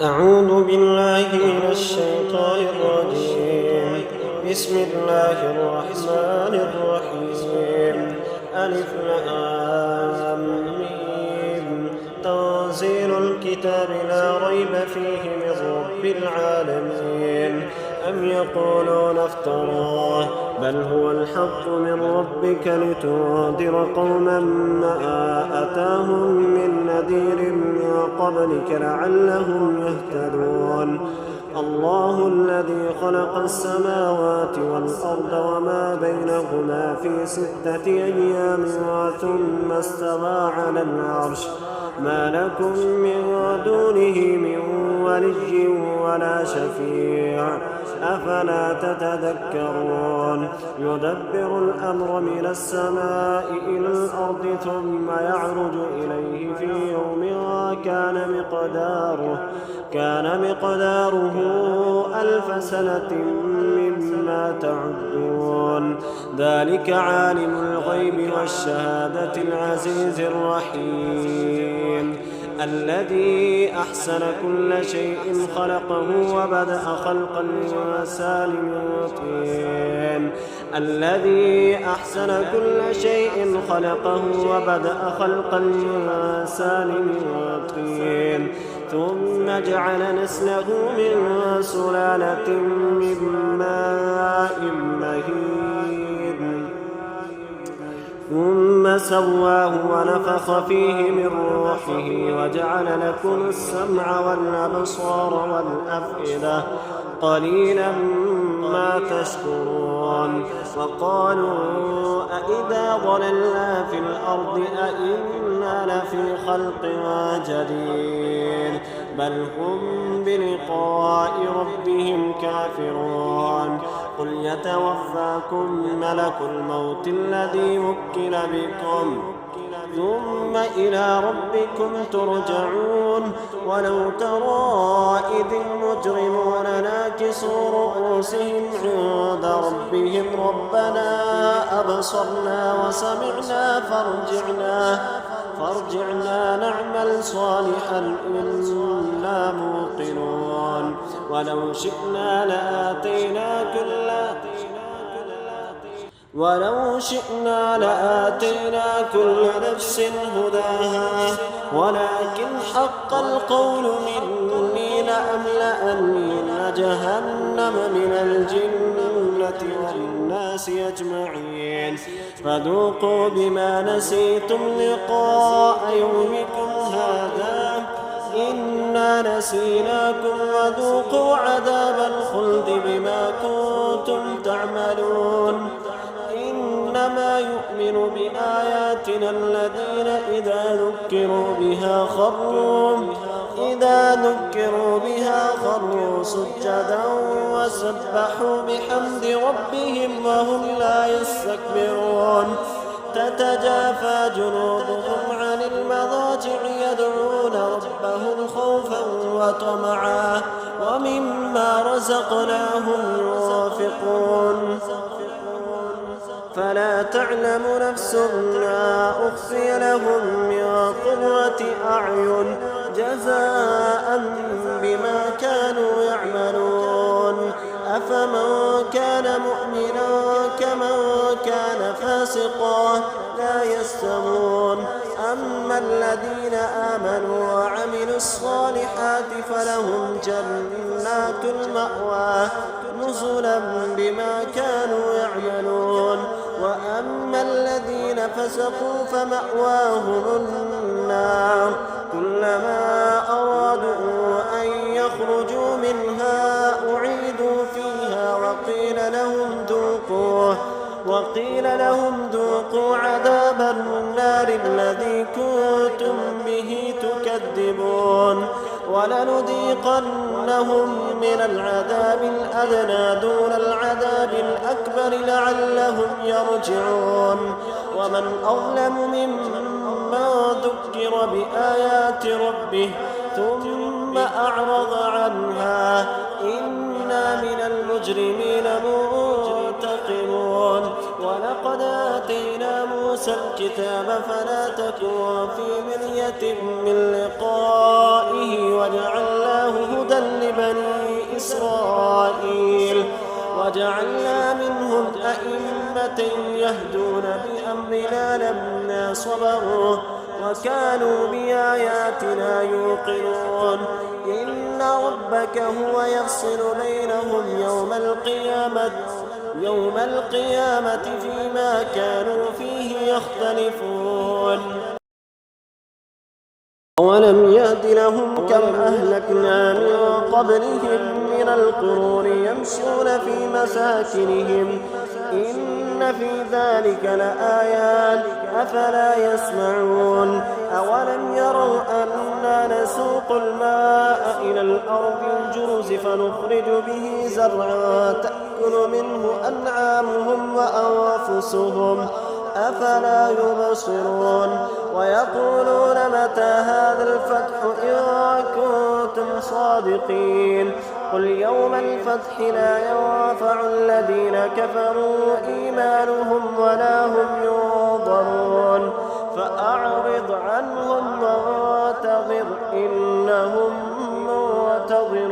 أعوذ بالله من الشيطان الرجيم. بسم الله الرحمن الرحيم. ألف لام ميم. تنزيل الكتاب لا ريب فيه من رب العالمين. أم يقولون افتراه بل هو الحق من ربك لتنذر قوما ما أتاهم من نذير من قبلك لعلهم يهتدون. الله الذي خلق السماوات والأرض وما بينهما في 6 أيام ثم استوى على العرش ما لكم من دونه من ولي ولا شفيع أفلا تتذكرون. يدبر الأمر من السماء إلى الأرض ثم يعرج إليه في يوم كان مقداره 1000 سنة مما تعدون. ذلك عالم الغيب والشهادة العزيز الرحيم الذي أحسن كل شيء خلقه وبدأ خلق الإنسان من طين ثم جعل نسله من سلالة من ماء مهين ثم سواه ونفخ فيه من روحه وجعل لكم السمع والأبصار والأفئدة قليلا ما تشكرون. وقالوا أإذا ضللنا في الأرض أإنا لفي خلق جديد بل هم بلقاء ربهم كافرون. قل يتوفاكم ملك الموت الذي وكل بكم ثم إلى ربكم ترجعون. ولو ترى إذ المجرمون ناكسوا رؤوسهم عند ربهم ربنا أبصرنا وسمعنا فارجعنا نعمل صالحا إنا موقنون. ولو شئنا لآتينا كل نفس هداها ولكن حق القول مني لأملأن جهنم من الجنة والناس أجمعين. فذوقوا بما نسيتم لقاء يومكم هذا إنا نسيناكم وذوقوا عذاب الخلد بما كنتم تعملون. إنما يؤمن بآياتنا الذين إذا ذكروا بها خروا سجدا وسبحوا بحمد ربهم وهم لا يستكبرون. تتجافى جنوبهم عن المضاجع يدعون ربهم خوفا وطمعا ومما رزقناهم ينفقون. فلا تعلم نفس ما أخفي لهم من قرة أعين جزاء بما كانوا يعملون. أفمن كان مؤمنا كمن كان فاسقا لا يستوون. أما الذين آمنوا وعملوا الصالحات فلهم جنات المأوى نزلا بما كانوا يعملون. وأما الذين فسقوا فمأواهم النار كلما أرادوا أن يخرجوا منها أعيدوا فيها وقيل لهم ذوقوا عذاب النار الذي كنتم به تكذبون. ولنذيقنهم من العذاب الأدنى دون العذاب الأكبر لعلهم يرجعون. ومن أظلم ممن ذكر بآيات ربه ثم أعرض عنها إنا من المجرمين منتقمون. ولقد آتينا موسى الكتاب فلا تكن في مرية من لقائه وجعلناه لبني إسرائيل وجعلنا منهم أئمة يهدون بأمرنا لما صبروا وكانوا بآياتنا يوقنون إن ربك هو يفصل بينهم يوم القيامة فيما كانوا فيه يختلفون أولم يهد لهم كم أهلكنا من قبلهم من القرون يمشون في مساكنهم إن في ذلك لآيات أفلا يسمعون أولم يروا أنا نسوق الماء إلى الأرض الجرز فنخرج به زرعا تأكل منه أنعامهم وأنفسهم أفلا يبصرون ويقولون متى هذا الفتح إن كنتم صادقين قل يوم الفتح لا ينفع الذين كفروا إيمانهم ولا هم ينظرون فأعرض عنهم وانتظر إنهم منتظرون